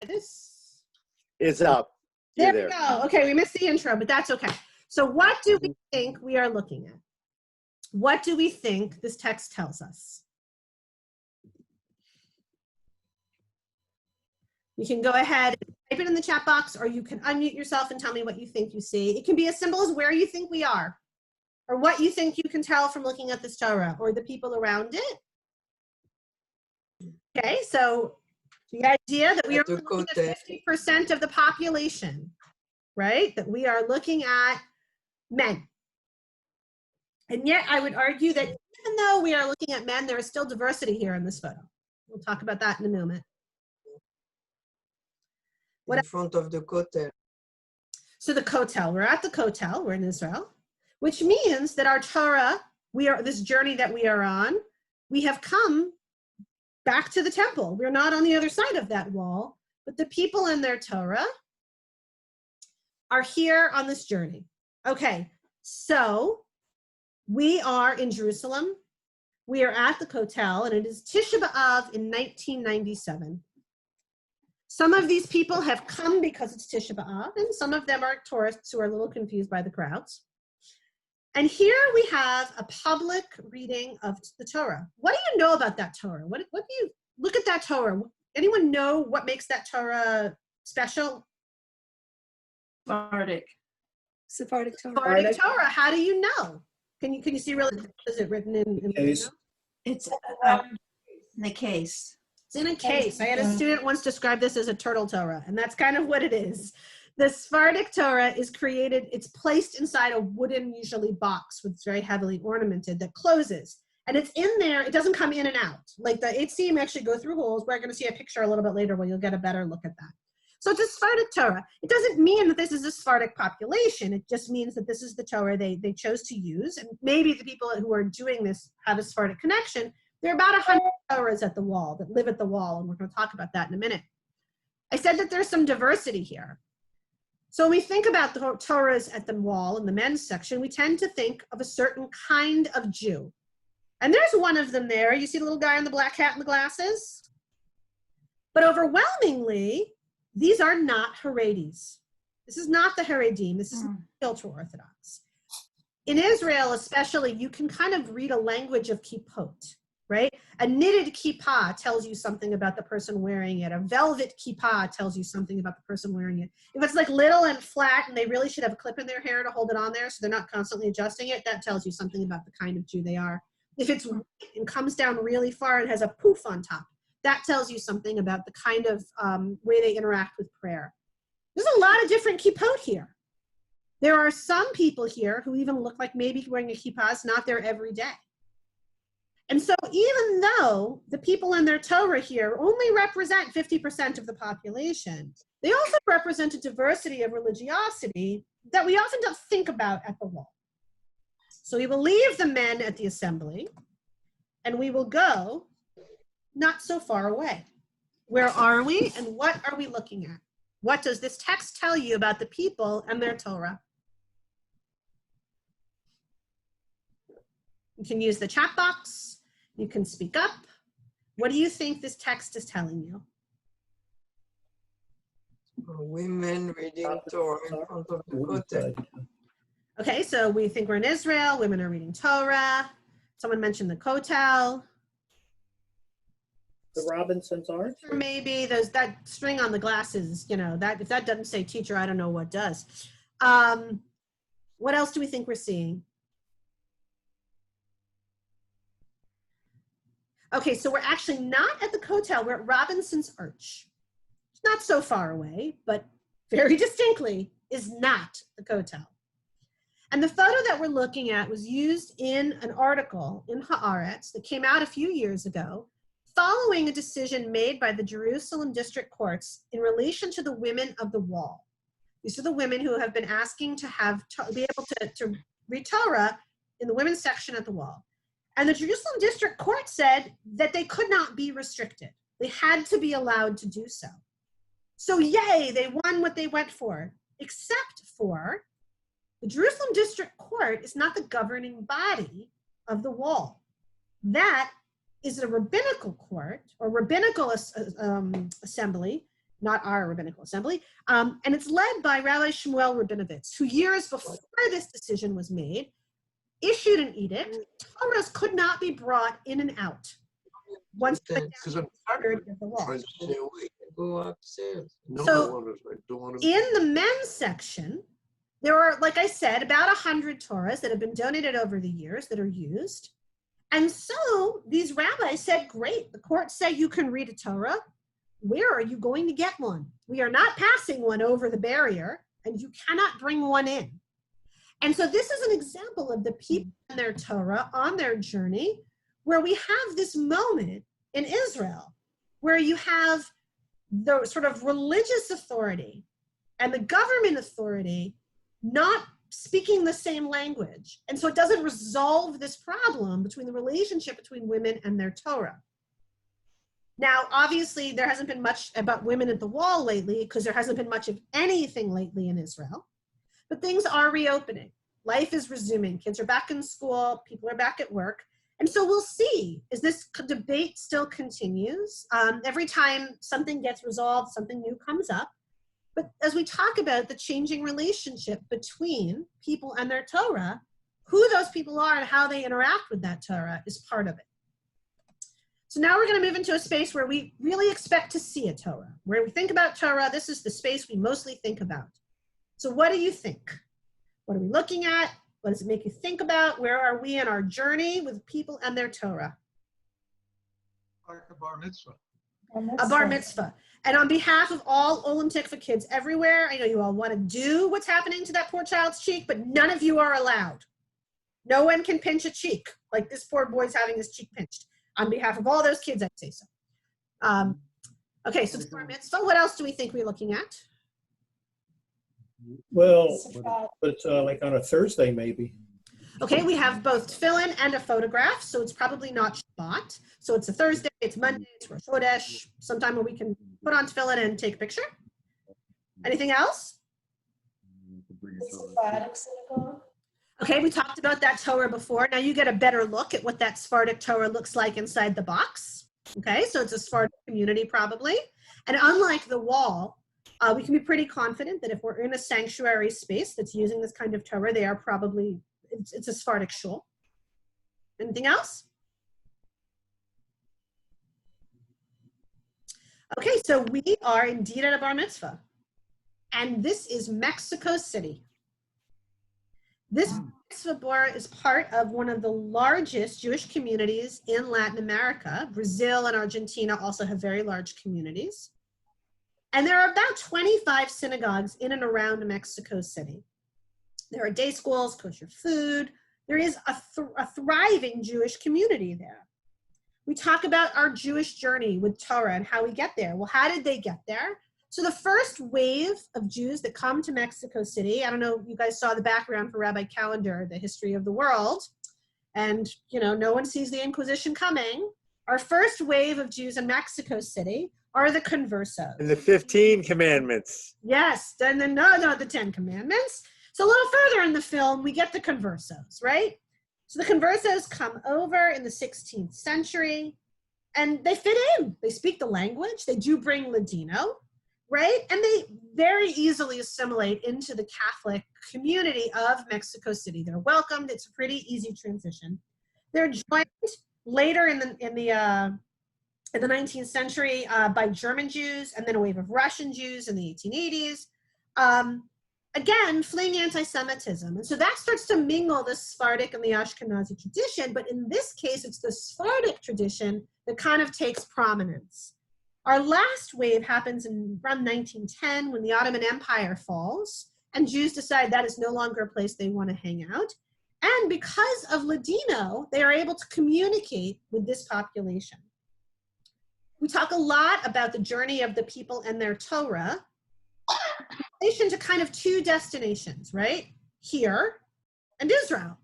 This is up. There we go. Okay, we missed the intro, but that's okay. So what do we think we are looking at? What do we think this text tells us? You can go ahead and type it in the chat box, or you can unmute yourself and tell me what you think you see. It can be as simple as where you think we are, or what you think you can tell from looking at this Torah, or the people around it. Okay, so the idea that we are looking at 50% of the population, right? That we are looking at men. And yet I would argue that even though we are looking at men, there is still diversity here in this photo. We'll talk about that in a moment. In front of the kotel. So the kotel, we're at the kotel, we're in Israel, which means that our Torah, this journey that we are on, we have come back to the temple. We're not on the other side of that wall, but the people in their Torah are here on this journey. Okay, so we are in Jerusalem. We are at the Kotel, and it is Tisha B'Av in 1997. Some of these people have come because it's Tisha B'Av, and some of them are tourists who are a little confused by the crowds. And here we have a public reading of the Torah. What do you know about that Torah? What do you, look at that Torah. Anyone know what makes that Torah special? Sephardic Torah. Sephardic Torah. How do you know? Can you see really? Is it written in case? It's in the case. It's in a case. I had a student once describe this as a turtle Torah, and that's kind of what it is. The Sephardic Torah is created, it's placed inside a wooden, usually box, with very heavily ornamented, that closes. And it's in there, it doesn't come in and out. Like the 8 seam actually go through holes. We're going to see a picture a little bit later where you'll get a better look at that. So it's a Sephardic Torah. It doesn't mean that this is a Sephardic population. It just means that this is the Torah they chose to use. And maybe the people who are doing this have a Sephardic connection. There are about 100 Torahs at the wall, that live at the wall, and we're going to talk about that in a minute. I said that there's some diversity here. So when we think about the Torahs at the wall in the men's section, we tend to think of a certain kind of Jew. And there's one of them there. You see the little guy in the black hat and the glasses? But overwhelmingly, these are not Haredis. This is not the Haredim. This is not ultra Orthodox. In Israel, especially, you can kind of read a language of kippot, right? A knitted kippah tells you something about the person wearing it. A velvet kippah tells you something about the person wearing it. If it's like little and flat and they really should have a clip in their hair to hold it on there so they're not constantly adjusting it, that tells you something about the kind of Jew they are. If it's white and comes down really far and has a poof on top, that tells you something about the kind of way they interact with prayer. There's a lot of different kippot here. There are some people here who even look like maybe wearing a kippah is not there every day. And so even though the people in their Torah here only represent 50% of the population, they also represent a diversity of religiosity that we often don't think about at the wall. So we will leave the men at the assembly, and we will go not so far away. Where are we, and what are we looking at? What does this text tell you about the people and their Torah? You can use the chat box. You can speak up. What do you think this text is telling you? Women reading Torah in front of the kotel. Okay, so we think we're in Israel. Women are reading Torah. Someone mentioned the kotel. The Robinsons aren't? Or maybe there's that string on the glasses, you know, that if that doesn't say teacher, I don't know what does. What else do we think we're seeing? Okay, so we're actually not at the Kotel, we're at Robinson's Arch. It's not so far away, but very distinctly is not the Kotel. And the photo that we're looking at was used in an article in Haaretz that came out a few years ago, following a decision made by the Jerusalem district courts in relation to the women of the wall. These are the women who have been asking to be able to read Torah in the women's section at the wall. And the Jerusalem district court said that they could not be restricted. They had to be allowed to do so. So yay, they won what they went for, except for the Jerusalem district court is not the governing body of the wall. That is a rabbinical court or rabbinical assembly not our rabbinical assembly. And it's led by Rabbi Shmuel Rabinovitz, who years before this decision was made, issued an edict. Torahs could not be brought in and out once they went Because down I'm the security of the trying walls. to stay awake and go upstairs. No, So, I don't want to. in the men's section, there are, like I said, about 100 Torahs that have been donated over the years that are used. And so these rabbis said, great, the court said you can read a Torah. Where are you going to get one? We are not passing one over the barrier, and you cannot bring one in. And so this is an example of the people and their Torah on their journey, where we have this moment in Israel where you have the sort of religious authority and the government authority not speaking the same language. And so it doesn't resolve this problem between the relationship between women and their Torah. Now, obviously, there hasn't been much about women at the wall lately because there hasn't been much of anything lately in Israel. But things are reopening. Life is resuming. Kids are back in school. People are back at work. And so we'll see, is this debate still continues? Every time something gets resolved, something new comes up. But as we talk about the changing relationship between people and their Torah, who those people are and how they interact with that Torah is part of it. So now we're going to move into a space where we really expect to see a Torah. Where we think about Torah, this is the space we mostly think about. So what do you think? What are we looking at? What does it make you think about? Where are we in our journey with people and their Torah? Like a bar mitzvah. A bar mitzvah. And on behalf of all Olam Tikva kids everywhere, I know you all want to do what's happening to that poor child's cheek, but none of you are allowed. No one can pinch a cheek, like this poor boy's having his cheek pinched. On behalf of all those kids, I'd say so. Okay, so the bar mitzvah, what else do we think we're looking at? Well, but it's like on a Thursday, maybe. Okay, we have both tefillin and a photograph, so it's probably not Shabbat. So it's a Thursday, it's Monday, it's Rosh Chodesh, sometime where we can put on tefillin and take a picture. Anything else? Okay, we talked about that Torah before. Now you get a better look at what that Sephardic Torah looks like inside the box. Okay, so it's a Sephardic community probably. And unlike the wall, we can be pretty confident that if we're in a sanctuary space that's using this kind of Torah, they are probably, it's a Sephardic shul. Anything else? Okay, so we are indeed at a bar mitzvah. And this is Mexico City. This mitzvah bar is part of one of the largest Jewish communities in Latin America. Brazil and Argentina also have very large communities. And there are about 25 synagogues in and around Mexico City. There are day schools, kosher food. There is a thriving Jewish community there. We talk about our Jewish journey with Torah and how we get there. Well, how did they get there? So the first wave of Jews that come to Mexico City, I don't know if you guys saw the background for Rabbi Calendar, the history of the world, and no one sees the Inquisition coming. Our first wave of Jews in Mexico City are the conversos. And the 15 commandments. Yes, and then the 10 commandments. So a little further in the film, we get the conversos, right? So the conversos come over in the 16th century, and they fit in. They speak the language. They do bring Ladino, right? And they very easily assimilate into the Catholic community of Mexico City. They're welcomed. It's a pretty easy transition. They're joined later in the 19th century by German Jews, and then a wave of Russian Jews in the 1880s. Again, fleeing anti-Semitism. And so that starts to mingle the Sephardic and the Ashkenazi tradition, but in this case, it's the Sephardic tradition that kind of takes prominence. Our last wave happens in around 1910 when the Ottoman Empire falls, and Jews decide that is no longer a place they want to hang out. And because of Ladino, they are able to communicate with this population. We talk a lot about the journey of the people and their Torah in relation to kind of two destinations, right? Here and Israel.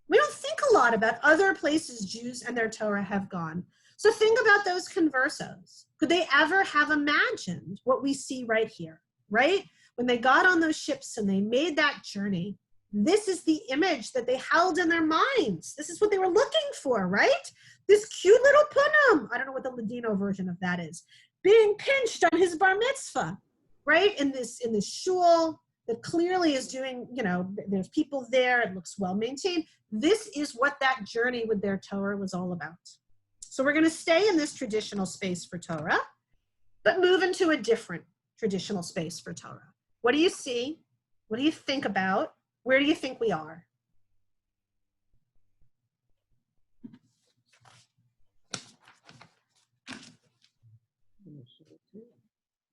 We don't think a lot about other places Jews and their Torah have gone. So think about those conversos. Could they ever have imagined what we see right here, right? When they got on those ships and they made that journey, this is the image that they held in their minds. This is what they were looking for, right? This cute little punam. I don't know what the Ladino version of that is. being pinched on his bar mitzvah, right? In this shul that clearly is doing, there's people there, it looks well maintained. This is what that journey with their Torah was all about. So we're going to stay in this traditional space for Torah, but move into a different traditional space for Torah. What do you see? What do you think about? Where do you think we are?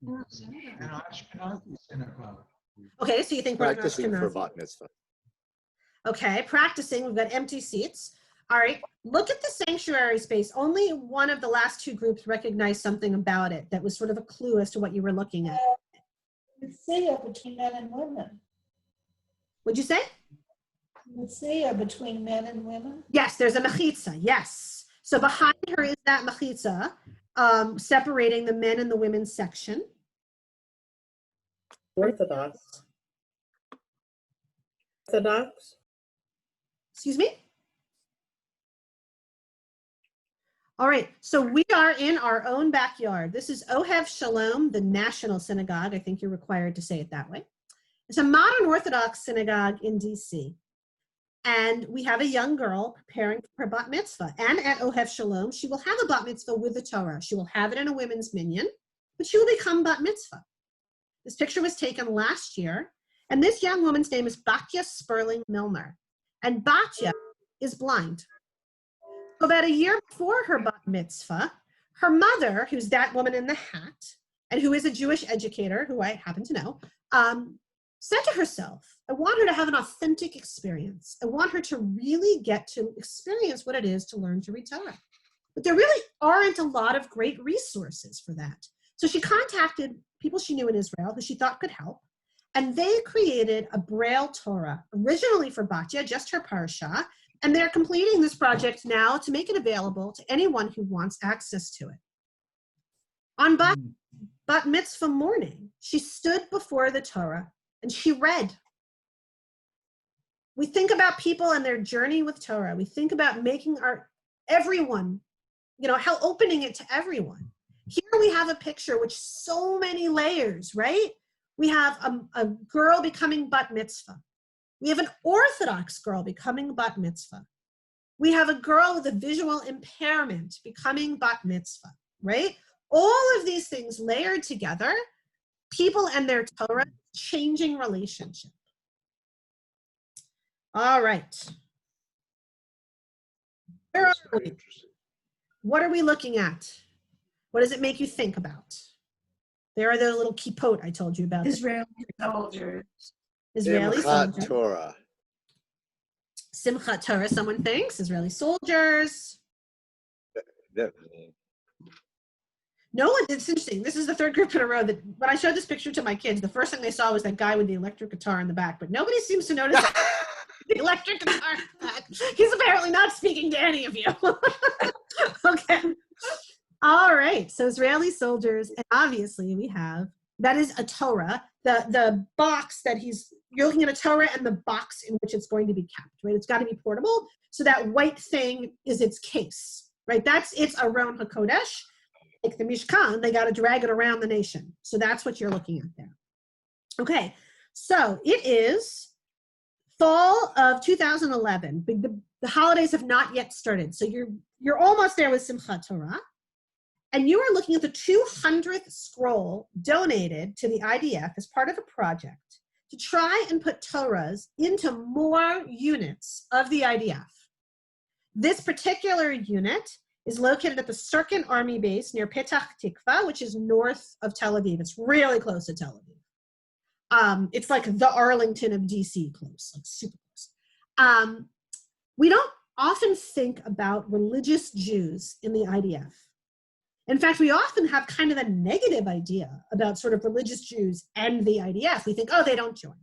An Ashkenazi synagogue. Okay, so you think we're in Practicing for Ashkenazi. bat mitzvah. Okay, practicing. We've got empty seats. All right, look at the sanctuary space. Only one of the last two groups recognized something about it that was sort of a clue as to what you were looking at. Messiah between men and women. What'd you say? Messiah between men and women. Yes, there's a mechitza, yes. So behind her is that mechitza, separating the men and the women's section. Orthodox. Orthodox? Excuse me? All right, so we are in our own backyard. This is Ohev Shalom, the National Synagogue. I think you're required to say it that way. It's a modern Orthodox synagogue in DC. And we have a young girl preparing for her bat mitzvah. And at Ohev Shalom, she will have a bat mitzvah with the Torah. She will have it in a women's minyan, but she will become bat mitzvah. This picture was taken last year. And this young woman's name is Batya Sperling Milner. And Batya is blind. So about a year before her bat mitzvah, her mother, who's that woman in the hat, and who is a Jewish educator, who I happen to know, said to herself, I want her to have an authentic experience. I want her to really get to experience what it is to learn to read Torah. But there really aren't a lot of great resources for that. So she contacted people she knew in Israel who she thought could help. And they created a Braille Torah, originally for Batya, just her parsha. And they're completing this project now to make it available to anyone who wants access to it. On bat mitzvah morning, she stood before the Torah and she read. We think about people and their journey with Torah. We think about making everyone, how opening it to everyone. Here we have a picture with so many layers, right? We have a girl becoming bat mitzvah. We have an Orthodox girl becoming bat mitzvah. We have a girl with a visual impairment becoming bat mitzvah, right? All of these things layered together, people and their Torah, changing relationship. All right. Where are we? What are we looking at? What does it make you think about? There are those little kippot I told you about. Israeli soldiers. Israeli Simchat soldiers. Torah. Simchat Torah, someone thinks. Israeli soldiers. Definitely. No one, it's interesting. This is the third group in a row that when I showed this picture to my kids, the first thing they saw was that guy with the electric guitar in the back, but nobody seems to notice the electric guitar in the back. He's apparently not speaking to any of you. Okay. All right. So Israeli soldiers, and obviously we have, that is a Torah, the box that you're looking at a Torah and the box in which it's going to be kept, right? It's got to be portable. So that white thing is its case, right? It's Aron HaKodesh. Like the Mishkan, they got to drag it around the nation. So that's what you're looking at there. Okay, so it is fall of 2011. The holidays have not yet started. So you're almost there with Simchat Torah. And you are looking at the 200th scroll donated to the IDF as part of a project to try and put Torahs into more units of the IDF. This particular unit is located at the Sirkin Army Base near Petach Tikva, which is north of Tel Aviv. It's really close to Tel Aviv. It's like the Arlington of DC close, like super close. We don't often think about religious Jews in the IDF. In fact, we often have kind of a negative idea about sort of religious Jews and the IDF. We think, oh, they don't join.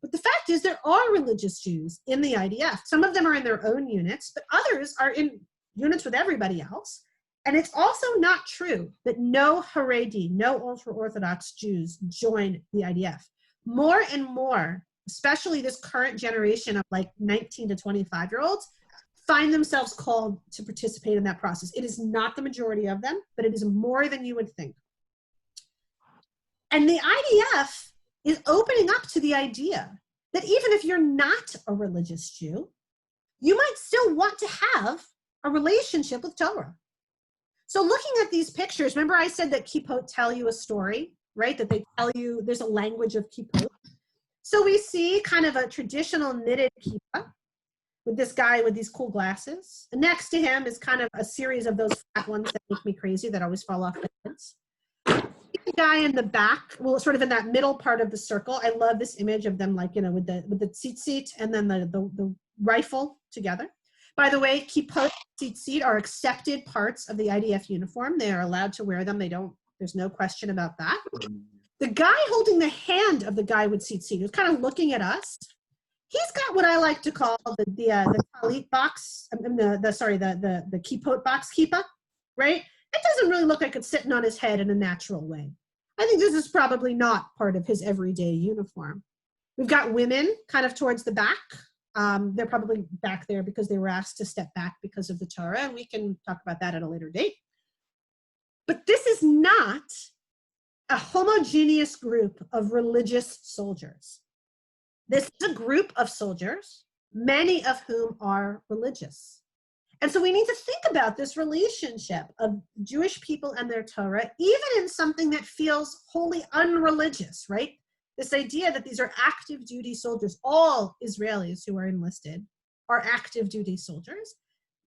But the fact is there are religious Jews in the IDF. Some of them are in their own units, but others are in units with everybody else. And it's also not true that no Haredi, no ultra-Orthodox Jews join the IDF. More and more, especially this current generation of like 19 to 25-year-olds, find themselves called to participate in that process. It is not the majority of them, but it is more than you would think. And the IDF is opening up to the idea that even if you're not a religious Jew, you might still want to have a relationship with Torah. So looking at these pictures, remember I said that kippot tell you a story, right? That they tell you there's a language of kippot. So we see kind of a traditional knitted kippah with this guy with these cool glasses. And next to him is kind of a series of those flat ones that make me crazy that always fall off the heads. The guy in the back, well, sort of in that middle part of the circle. I love this image of them, like, you know, with the tzitzit and then the rifle together. By the way, kippot tzitzit are accepted parts of the IDF uniform. They are allowed to wear them. There's no question about that. The guy holding the hand of the guy with tzitzit, who's kind of looking at us, he's got what I like to call the talit box, the kippot box kippah, right? It doesn't really look like it's sitting on his head in a natural way. I think this is probably not part of his everyday uniform. We've got women kind of towards the back. They're probably back there because they were asked to step back because of the Torah, and we can talk about that at a later date. But this is not a homogeneous group of religious soldiers. This is a group of soldiers, many of whom are religious. And so we need to think about this relationship of Jewish people and their Torah, even in something that feels wholly unreligious, right? This idea that these are active duty soldiers, all Israelis who are enlisted are active duty soldiers.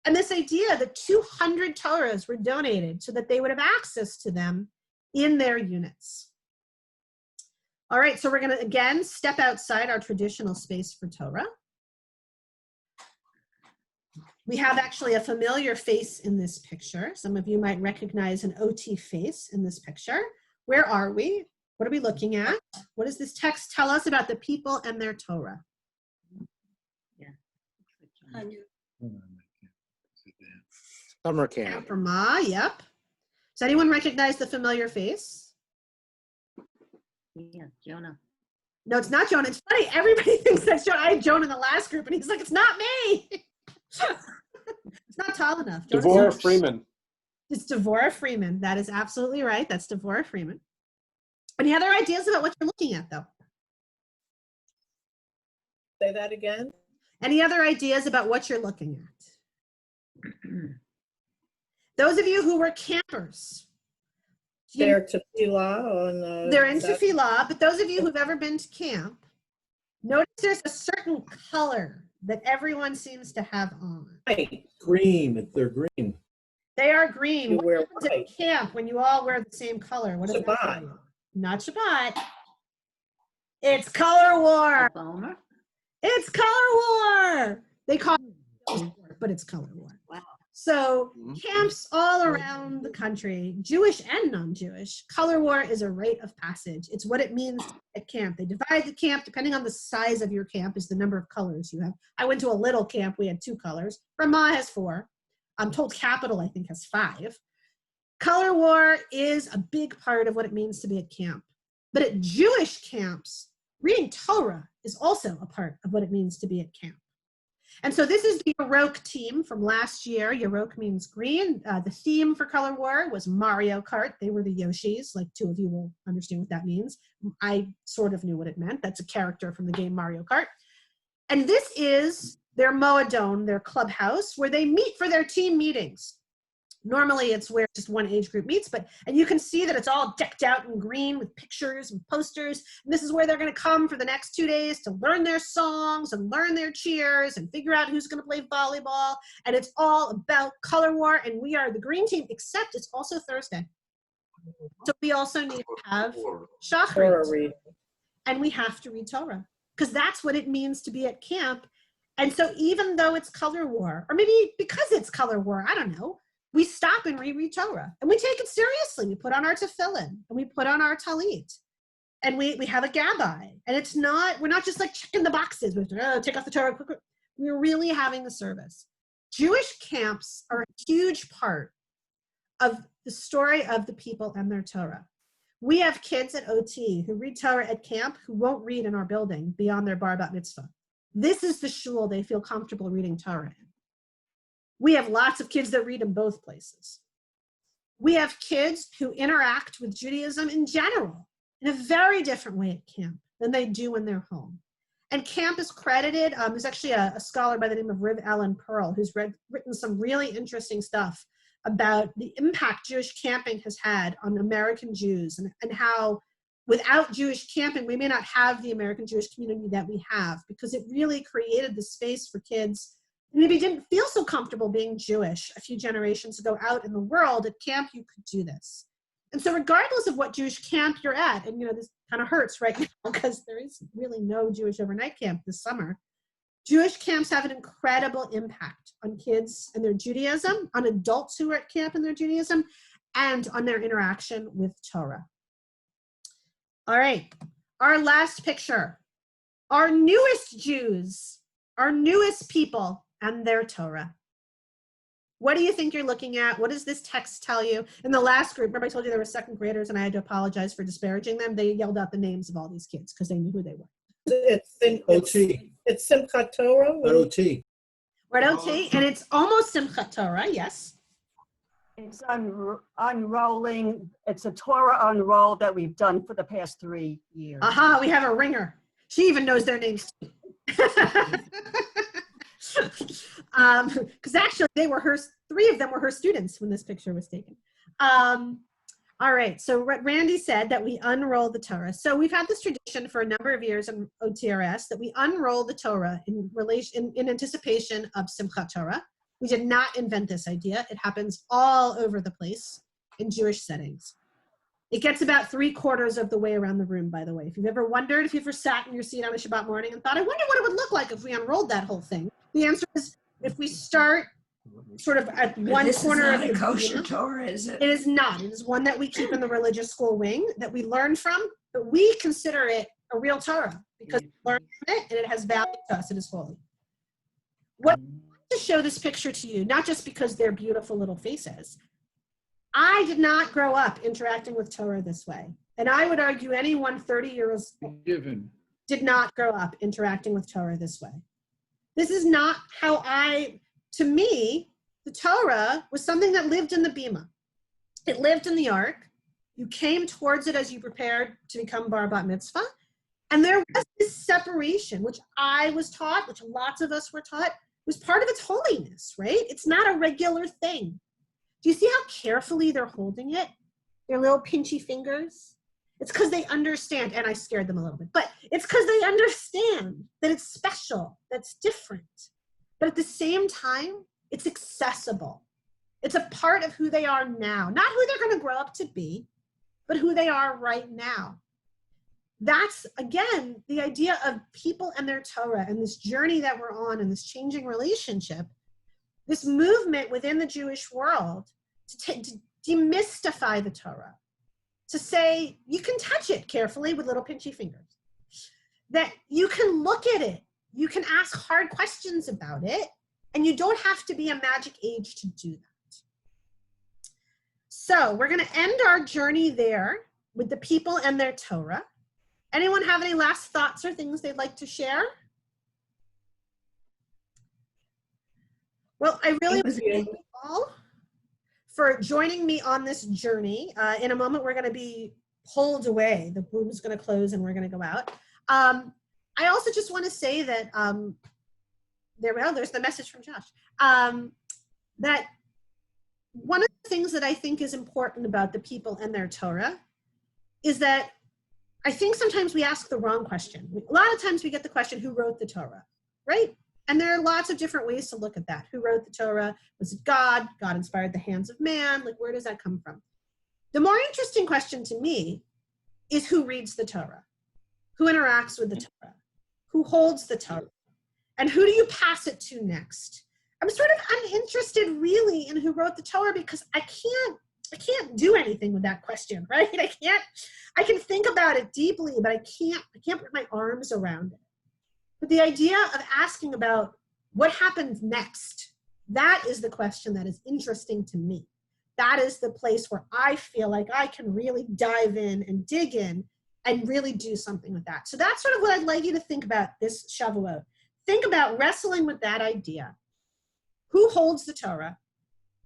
And this idea that 200 Torahs were donated so that they would have access to them in their units. All right, so we're gonna, again, step outside our traditional space for Torah. We have actually a familiar face in this picture. Some of you might recognize an OT face in this picture. Where are we? What are we looking at? What does this text tell us about the people and their Torah? Summer camp. Camp Ramah, yep. Does anyone recognize the familiar face? Yeah, Jonah. No, it's not Jonah. It's funny. Everybody thinks that's Jonah. I had Jonah in the last group, and he's like, it's not me. It's not tall enough. Jonah's Devorah not- Freeman. It's Devorah Freeman. That is absolutely right. That's Devorah Freeman. Any other ideas about what you're looking at, though? Say that again? Any other ideas about what you're looking at? Those of you who were campers. They're tefillah on. They're in tefillah, but those of you who've ever been to camp, notice there's a certain color that everyone seems to have on. White. Green, they're green. They are green. You What wear happens at white. camp when you all wear the same color? What does that Shabbat. tell you? Not Shabbat. It's color war. Omer? It's color war. They call it sport, but it's color war. Wow. So camps all around the country, Jewish and non-Jewish, color war is a rite of passage. It's what it means at camp. They divide the camp depending on the size of your camp is the number of colors you have. I went to a little camp. We had 2 colors. Ramah has 4. I'm told Capital, I think, has 5. Color war is a big part of what it means to be at camp. But at Jewish camps, reading Torah is also a part of what it means to be at camp. And so this is the Yarok team from last year. Yarok means green. The theme for Color War was Mario Kart. They were the Yoshis. Like 2 of you will understand what that means. I sort of knew what it meant. That's a character from the game Mario Kart. And this is their Moadon, their clubhouse, where they meet for their team meetings. Normally it's where just one age group meets, and you can see that it's all decked out in green with pictures and posters. And this is where they're going to come for the next 2 days to learn their songs and learn their cheers and figure out who's going to play volleyball. And it's all about color war. And we are the green team, except it's also Thursday. So we also need to have Torah Shachrit. reading. And we have to read Torah because that's what it means to be at camp. And so even though it's color war, or maybe because it's color war, I don't know, we stop and reread Torah, and we take it seriously. We put on our tefillin, and we put on our talit, and we have a gabbai. And it's not, we're not just like checking the boxes. We have to take off the Torah. Quick. We're really having the service. Jewish camps are a huge part of the story of the people and their Torah. We have kids at OT who read Torah at camp who won't read in our building beyond their bar bat mitzvah. This is the shul they feel comfortable reading Torah in. We have lots of kids that read in both places. We have kids who interact with Judaism in general in a very different way at camp than they do when they're home. And camp is credited, there's actually a scholar by the name of Riv Ellen Pearl who's written some really interesting stuff about the impact Jewish camping has had on American Jews and how without Jewish camping, we may not have the American Jewish community that we have, because it really created the space for kids who maybe didn't feel so comfortable being Jewish a few generations ago out in the world. At camp, you could do this. And so regardless of what Jewish camp you're at, and this kind of hurts right now because there is really no Jewish overnight camp this summer, Jewish camps have an incredible impact on kids and their Judaism, on adults who are at camp and their Judaism, and on their interaction with Torah. All right, our last picture. Our newest Jews, our newest people and their Torah. What do you think you're looking at? What does this text tell you? In the last group, remember I told you there were second graders and I had to apologize for disparaging them? They yelled out the names of all these kids because they knew who they were. OT. It's Simchat Torah. OT. We're at OT, and it's almost Simchat Torah, yes. It's unrolling. It's a Torah unroll that we've done for the past 3 years. Aha, we have a ringer. She even knows their names too. Because actually three of them were her students when this picture was taken. All right, so what Randy said, that we unroll the Torah. So we've had this tradition for a number of years in OTRS that we unroll the Torah in anticipation of Simchat Torah. We did not invent this idea. It happens all over the place in Jewish settings. It gets about 3/4 of the way around the room, by the way. If you've ever wondered, if you've ever sat in your seat on a Shabbat morning and thought, I wonder what it would look like if we unrolled that whole thing. The answer is, if we start sort of at one This is corner not of a the kosher room. Torah, is it? It is not. It is one that we keep in the religious school wing that we learn from, but we consider it a real Torah because we learn from it and it has value to us. It is holy. What I want to show this picture to you, not just because they're beautiful little faces. I did not grow up interacting with Torah this way. And I would argue anyone 30 years old did not grow up interacting with Torah this way. This is not how to me, the Torah was something that lived in the Bima. It lived in the Ark. You came towards it as you prepared to become Bar Bat Mitzvah. And there was this separation, which I was taught, which lots of us were taught, was part of its holiness, right? It's not a regular thing. Do you see how carefully they're holding it? Their little pinchy fingers? It's because they understand, and I scared them a little bit, but it's because they understand that it's special, that's different. But at the same time, it's accessible. It's a part of who they are now, not who they're going to grow up to be, but who they are right now. That's, again, the idea of people and their Torah and this journey that we're on and this changing relationship, this movement within the Jewish world to demystify the Torah, to say you can touch it carefully with little pinchy fingers, that you can look at it, you can ask hard questions about it, and you don't have to be a magic age to do that. So we're going to end our journey there with the people and their Torah. Anyone have any last thoughts or things they'd like to share? Well, I really want to thank you all for joining me on this journey. In a moment, we're going to be pulled away. The room is going to close and we're going to go out. I also just want to say that, there's the message from Josh, that one of the things that I think is important about the people and their Torah is that I think sometimes we ask the wrong question. A lot of times we get the question, who wrote the Torah, right? And there are lots of different ways to look at that. Who wrote the Torah? Was it God? God inspired the hands of man? Like, where does that come from? The more interesting question to me is who reads the Torah? Who interacts with the Torah? Who holds the Torah? And who do you pass it to next? I'm sort of uninterested really in who wrote the Torah because I can't do anything with that question, right? I can think about it deeply, but I can't put my arms around it. But the idea of asking about what happens next, that is the question that is interesting to me. That is the place where I feel like I can really dive in and dig in and really do something with that. So that's sort of what I'd like you to think about this Shavuot. Think about wrestling with that idea. who holds the Torah?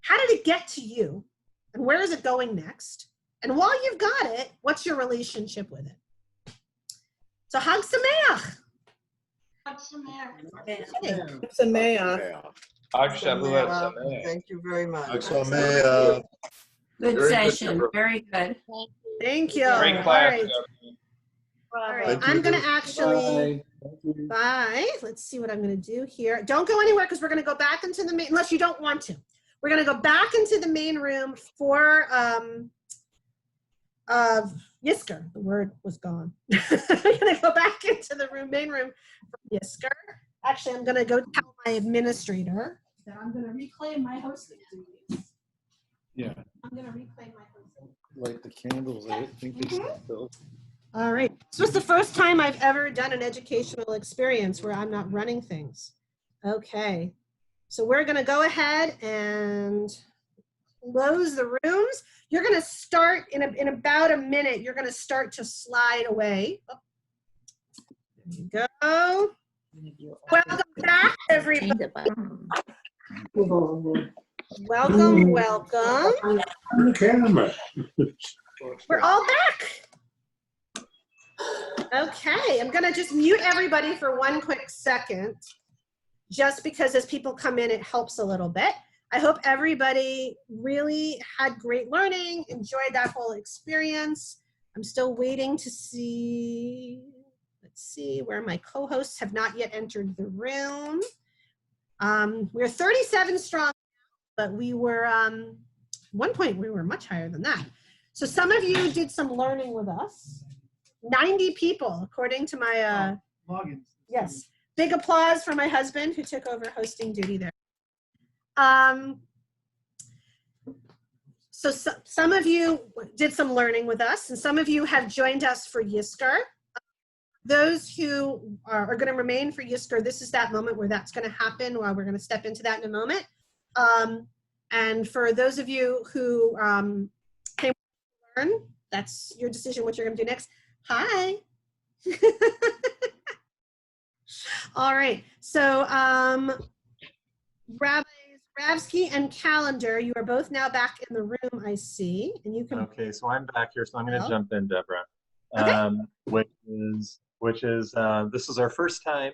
How did it get to you? And where is it going next? And while you've got it, what's your relationship with it? So Hag Sameach. Okay. Sameach. Hag Shavuot Sameach. Thank you very much. Sameach. Good Very good, session, Deborah. very good. Thank you. Great All class. right. All right. I'm going to actually, bye. Let's see what I'm going to do here. Don't go anywhere because we're going to go back into the main, unless you don't want to. We're going to go back into the main room for Yisker. The word was gone. We're going to go back into the main room for Yisker. Actually, I'm going to go tell my administrator that I'm going to reclaim my hosting duties. Yeah, I'm going to reclaim my hosting. light the candles. I think they still built. All right. This was the first time I've ever done an educational experience where I'm not running things. Okay. So we're going to go ahead and close the rooms. You're going to start in about a minute. You're going to start to slide away. Oh. There you go. Welcome back, everybody. Welcome, welcome. Camera. We're all back. Okay, I'm gonna just mute everybody for one quick second, just because as people come in, it helps a little bit. I hope everybody really had great learning, enjoyed that whole experience. I'm still waiting to see, let's see, where my co-hosts have not yet entered the room. We're 37 strong, but we were, at one point we were much higher than that. So some of you did some learning with us. 90 people, according to my, Logins. yes. Big applause for my husband who took over hosting duty there. So some of you did some learning with us, and some of you have joined us for Yisker. Those who are going to remain for Yisker, this is that moment where that's going to happen. Well, we're going to step into that in a moment. And for those of you who came to learn, that's your decision what you're going to do next. Hi. All right. So Rabbis Ravsky and Calendar, you are both now back in the room, I see. And you can. Okay, so I'm back here, so I'm going to jump in, Deborah. Okay. This is our first time.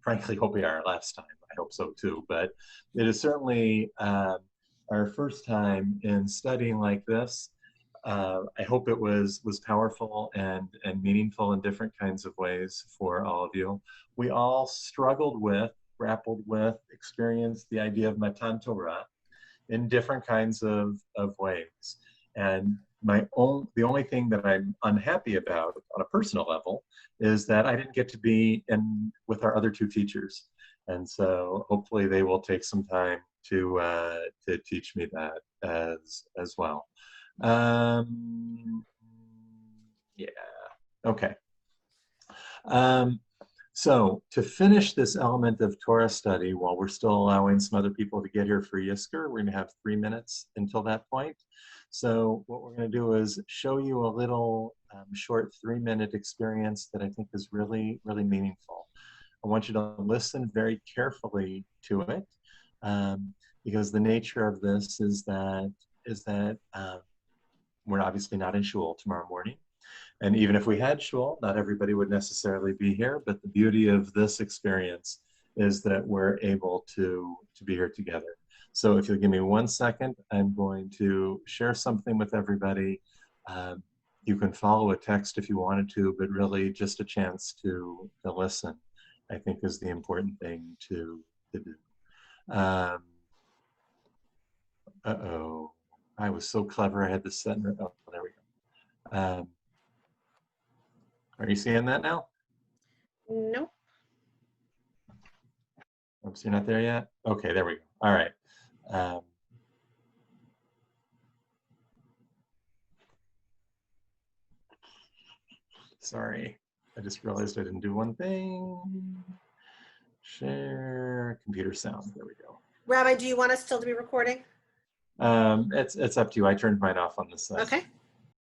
Frankly, hope we are our last time. I hope so too. But it is certainly our first time in studying like this. I hope it was powerful and meaningful in different kinds of ways for all of you. We all grappled with, experienced the idea of Matan Torah in different kinds of ways. And the only thing that I'm unhappy about on a personal level is that I didn't get to be in with our other two teachers. And so hopefully they will take some time to teach me that as well. Yeah, okay. So to finish this element of Torah study, while we're still allowing some other people to get here for Yisker, we're going to have 3 minutes until that point. So what we're going to do is show you a little short 3-minute experience that I think is really, really meaningful. I want you to listen very carefully to it because the nature of this is that we're obviously not in shul tomorrow morning. And even if we had shul, not everybody would necessarily be here, but the beauty of this experience is that we're able to be here together. So if you'll give me 1 second, I'm going to share something with everybody. You can follow a text if you wanted to, but really just a chance to listen, I think is the important thing to do. Uh-oh, I was so clever, I had this set, oh, there we go. Are you seeing that now? Nope. Oops, you're not there yet? Okay, there we go. All right. Sorry, I just realized I didn't do one thing. Share computer sound, there we go. Rabbi, do you want us still to be recording? It's up to you. I turned mine off on this side. Okay.